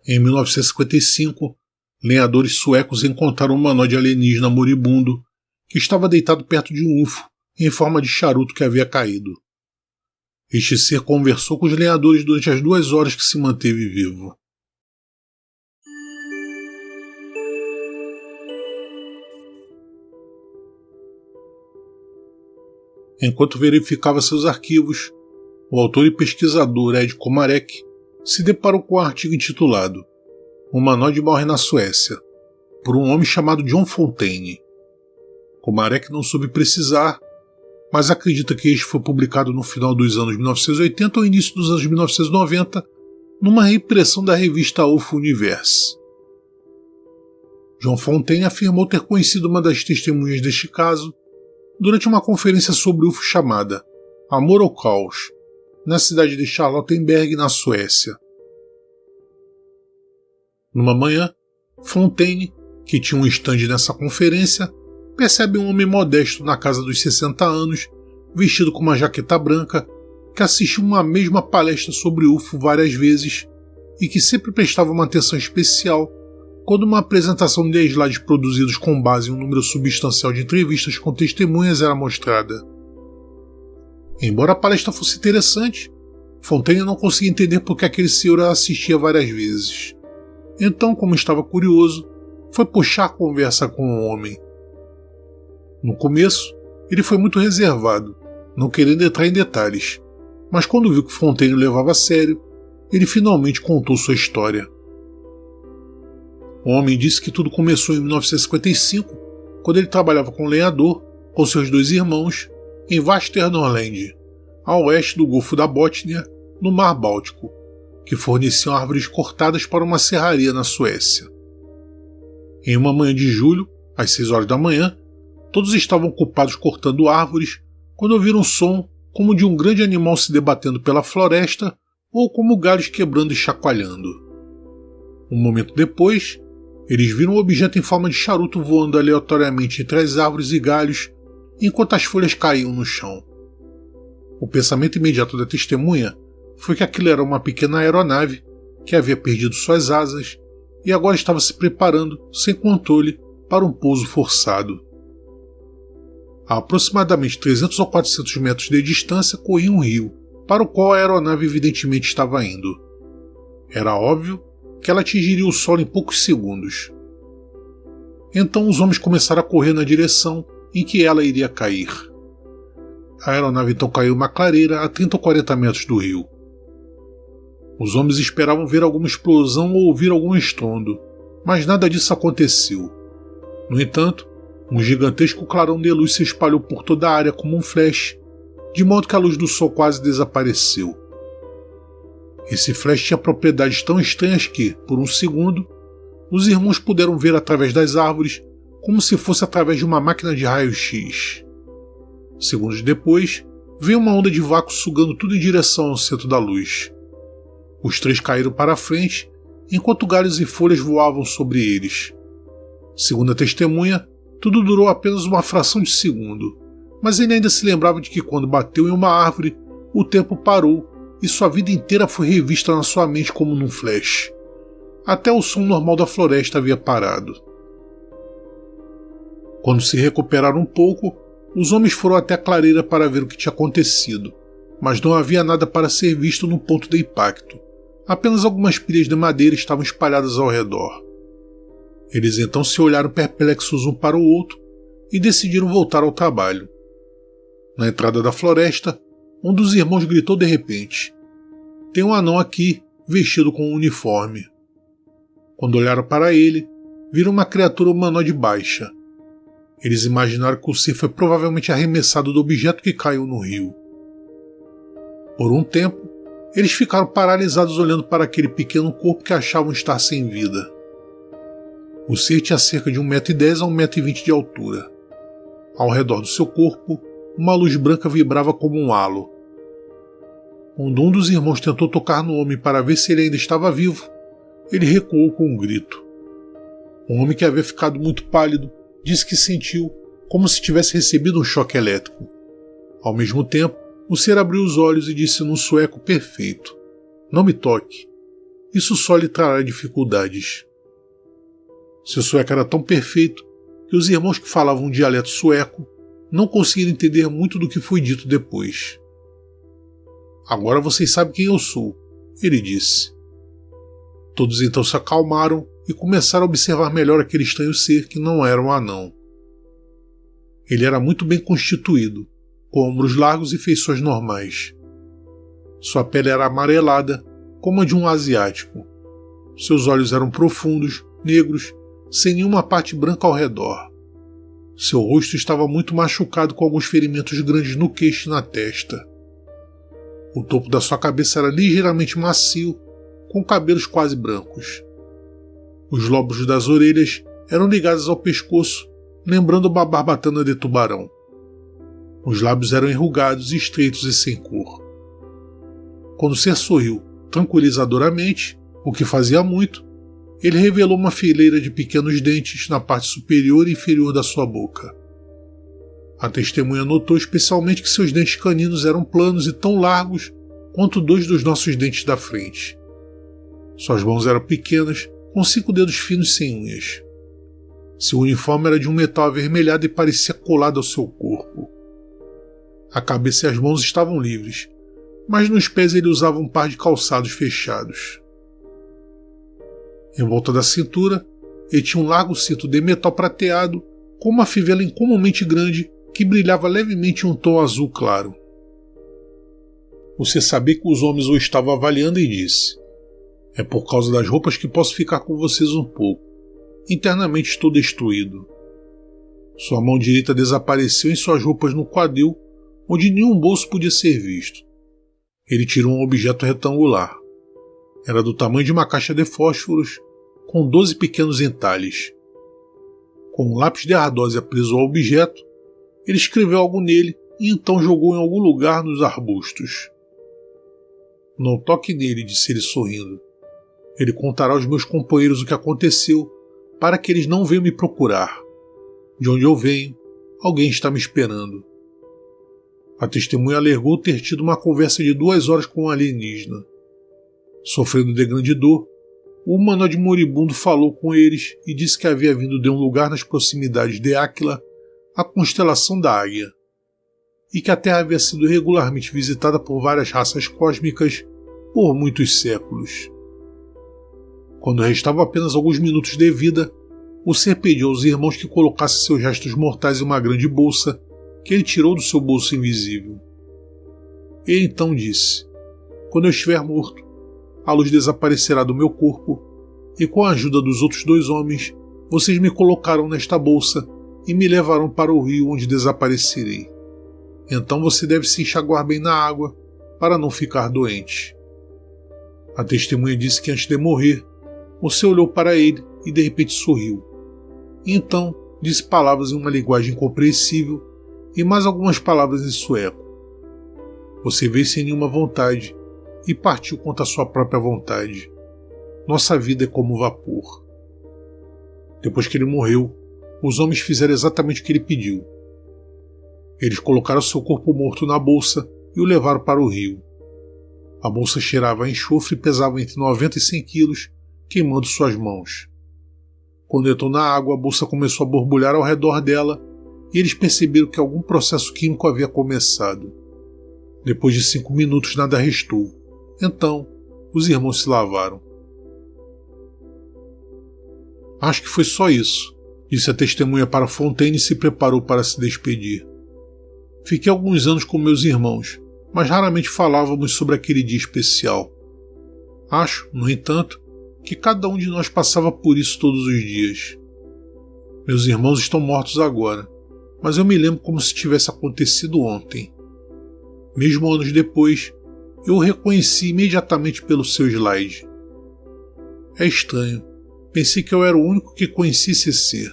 Em 1955, lenhadores suecos encontraram um humanoide alienígena moribundo que estava deitado perto de um UFO em forma de charuto que havia caído. Este ser conversou com os lenhadores durante as 2 horas que se manteve vivo. Enquanto verificava seus arquivos, o autor e pesquisador Ed Komarek se deparou com um artigo intitulado "Um humanoide morre na Suécia", por um homem chamado John Fontaine. Komarek não soube precisar, mas acredita que este foi publicado no final dos anos 1980 ou início dos anos 1990, numa reimpressão da revista UFO Universe. John Fontaine afirmou ter conhecido uma das testemunhas deste caso durante uma conferência sobre UFO chamada Amor ou Caos, na cidade de Charlottenberg, na Suécia. Numa manhã, Fontaine, que tinha um estande nessa conferência, percebe um homem modesto na casa dos 60 anos, vestido com uma jaqueta branca, que assistiu uma mesma palestra sobre UFO várias vezes e que sempre prestava uma atenção especial quando uma apresentação de slides produzidos com base em um número substancial de entrevistas com testemunhas era mostrada. Embora a palestra fosse interessante, Fontaine não conseguia entender por que aquele senhor a assistia várias vezes. Então, como estava curioso, foi puxar conversa com o homem. No começo, ele foi muito reservado, não querendo entrar em detalhes, mas quando viu que Fontaine o levava a sério, ele finalmente contou sua história. O homem disse que tudo começou em 1955, quando ele trabalhava como lenhador, com seus 2 irmãos, em Västernorrland, a oeste do Golfo da Bótnia, no Mar Báltico, que forneciam árvores cortadas para uma serraria na Suécia. Em uma manhã de julho, às 6 horas da manhã, todos estavam ocupados cortando árvores quando ouviram um som como de um grande animal se debatendo pela floresta ou como galhos quebrando e chacoalhando. Um momento depois, eles viram um objeto em forma de charuto voando aleatoriamente entre as árvores e galhos enquanto as folhas caíam no chão. O pensamento imediato da testemunha foi que aquilo era uma pequena aeronave que havia perdido suas asas e agora estava se preparando, sem controle, para um pouso forçado. A aproximadamente 300 ou 400 metros de distância corria um rio, para o qual a aeronave evidentemente estava indo. Era óbvio que ela atingiria o solo em poucos segundos. Então os homens começaram a correr na direção em que ela iria cair. A aeronave então caiu em uma clareira a 30 ou 40 metros do rio. Os homens esperavam ver alguma explosão ou ouvir algum estrondo, mas nada disso aconteceu. No entanto, um gigantesco clarão de luz se espalhou por toda a área como um flash, de modo que a luz do sol quase desapareceu. Esse flash tinha propriedades tão estranhas que, por um segundo, os irmãos puderam ver através das árvores como se fosse através de uma máquina de raio-x. Segundos depois, veio uma onda de vácuo sugando tudo em direção ao centro da luz. Os 3 caíram para a frente, enquanto galhos e folhas voavam sobre eles. Segundo a testemunha, tudo durou apenas uma fração de segundo, mas ele ainda se lembrava de que quando bateu em uma árvore, o tempo parou e sua vida inteira foi revista na sua mente como num flash. Até o som normal da floresta havia parado. Quando se recuperaram um pouco, os homens foram até a clareira para ver o que tinha acontecido, mas não havia nada para ser visto no ponto de impacto. Apenas algumas pilhas de madeira estavam espalhadas ao redor. Eles então se olharam perplexos um para o outro e decidiram voltar ao trabalho. Na entrada da floresta, um dos irmãos gritou de repente: "Tem um anão aqui, vestido com um uniforme." Quando olharam para ele, viram uma criatura humanoide baixa. Eles imaginaram que o ser foi provavelmente arremessado do objeto que caiu no rio. Por um tempo, eles ficaram paralisados olhando para aquele pequeno corpo que achavam estar sem vida. O ser tinha cerca de 1,10 m a 1,20 m de altura. Ao redor do seu corpo, uma luz branca vibrava como um halo. Quando um dos irmãos tentou tocar no homem para ver se ele ainda estava vivo, ele recuou com um grito. O homem, que havia ficado muito pálido, disse que sentiu como se tivesse recebido um choque elétrico. Ao mesmo tempo, o ser abriu os olhos e disse num sueco perfeito: "Não me toque." isso só lhe trará dificuldades. Seu sueco era tão perfeito que os irmãos que falavam um dialeto sueco não conseguiram entender muito do que foi dito depois. Agora vocês sabem quem eu sou, ele disse. Todos então se acalmaram e começaram a observar melhor aquele estranho ser que não era um anão. Ele era muito bem constituído, com ombros largos e feições normais. Sua pele era amarelada, como a de um asiático. Seus olhos eram profundos, negros, sem nenhuma parte branca ao redor. Seu rosto estava muito machucado com alguns ferimentos grandes no queixo e na testa. O topo da sua cabeça era ligeiramente macio, com cabelos quase brancos. Os lóbulos das orelhas eram ligados ao pescoço, lembrando uma barbatana de tubarão. Os lábios eram enrugados, estreitos e sem cor. Quando o ser sorriu tranquilizadoramente, o que fazia muito, ele revelou uma fileira de pequenos dentes na parte superior e inferior da sua boca. A testemunha notou especialmente que seus dentes caninos eram planos e tão largos quanto 2 dos nossos dentes da frente. Suas mãos eram pequenas, com 5 dedos finos sem unhas. Seu uniforme era de um metal avermelhado e parecia colado ao seu corpo. A cabeça e as mãos estavam livres, mas nos pés ele usava um par de calçados fechados. Em volta da cintura, ele tinha um largo cinto de metal prateado com uma fivela incomumente grande que brilhava levemente em um tom azul claro. Você sabia que os homens o estavam avaliando e disse: "É por causa das roupas que posso ficar com vocês um pouco. Internamente estou destruído." Sua mão direita desapareceu em suas roupas no quadril, onde nenhum bolso podia ser visto. Ele tirou um objeto retangular. Era do tamanho de uma caixa de fósforos, com 12 pequenos entalhes. Com um lápis de ardósia preso ao objeto, ele escreveu algo nele e então jogou em algum lugar nos arbustos. "Não toque nele", disse ele sorrindo. "Ele contará aos meus companheiros o que aconteceu, para que eles não venham me procurar. De onde eu venho, alguém está me esperando." A testemunha alegou ter tido uma conversa de 2 horas com um alienígena. Sofrendo de grande dor, o humanoide moribundo falou com eles e disse que havia vindo de um lugar nas proximidades de Áquila, a constelação da Águia, e que a Terra havia sido regularmente visitada por várias raças cósmicas por muitos séculos. Quando restavam apenas alguns minutos de vida, o ser pediu aos irmãos que colocassem seus restos mortais em uma grande bolsa que ele tirou do seu bolso invisível. Ele então disse: "Quando eu estiver morto, a luz desaparecerá do meu corpo, e com a ajuda dos outros 2 homens, vocês me colocarão nesta bolsa e me levarão para o rio onde desaparecerei. Então você deve se enxaguar bem na água para não ficar doente." A testemunha disse que antes de morrer, você olhou para ele e de repente sorriu. E então disse palavras em uma linguagem incompreensível e mais algumas palavras em sueco. Você veio sem nenhuma vontade e partiu contra a sua própria vontade. Nossa vida é como vapor. Depois que ele morreu, os homens fizeram exatamente o que ele pediu. Eles colocaram seu corpo morto na bolsa e o levaram para o rio. A bolsa cheirava a enxofre e pesava entre 90 e 100 quilos, queimando suas mãos. Quando entrou na água, a bolsa começou a borbulhar ao redor dela e eles perceberam que algum processo químico havia começado. Depois de 5 minutos, nada restou. Então, os irmãos se lavaram. "Acho que foi só isso", disse a testemunha para Fontaine e se preparou para se despedir. "Fiquei alguns anos com meus irmãos, mas raramente falávamos sobre aquele dia especial. Acho, no entanto, que cada um de nós passava por isso todos os dias. Meus irmãos estão mortos agora, mas eu me lembro como se tivesse acontecido ontem. Mesmo anos depois, eu o reconheci imediatamente pelo seu slide. É estranho, pensei que eu era o único que conhecia esse ser.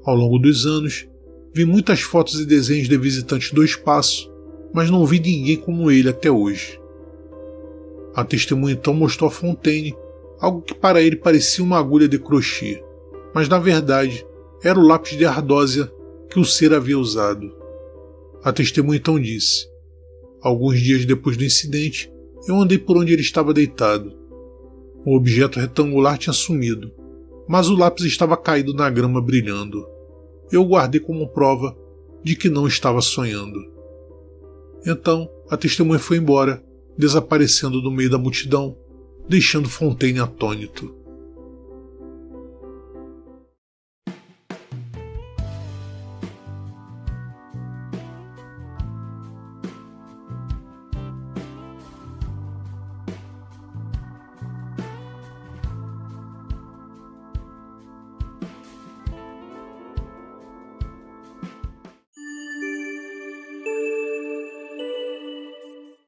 Ao longo dos anos, vi muitas fotos e desenhos de visitantes do espaço, mas não vi ninguém como ele até hoje." A testemunha então mostrou a Fontaine algo que para ele parecia uma agulha de crochê, mas na verdade era o lápis de ardósia que o ser havia usado. A testemunha então disse: "Alguns dias depois do incidente, eu andei por onde ele estava deitado. O objeto retangular tinha sumido, mas o lápis estava caído na grama brilhando. Eu o guardei como prova de que não estava sonhando. Então, a testemunha foi embora, desaparecendo no meio da multidão, deixando Fontaine atônito.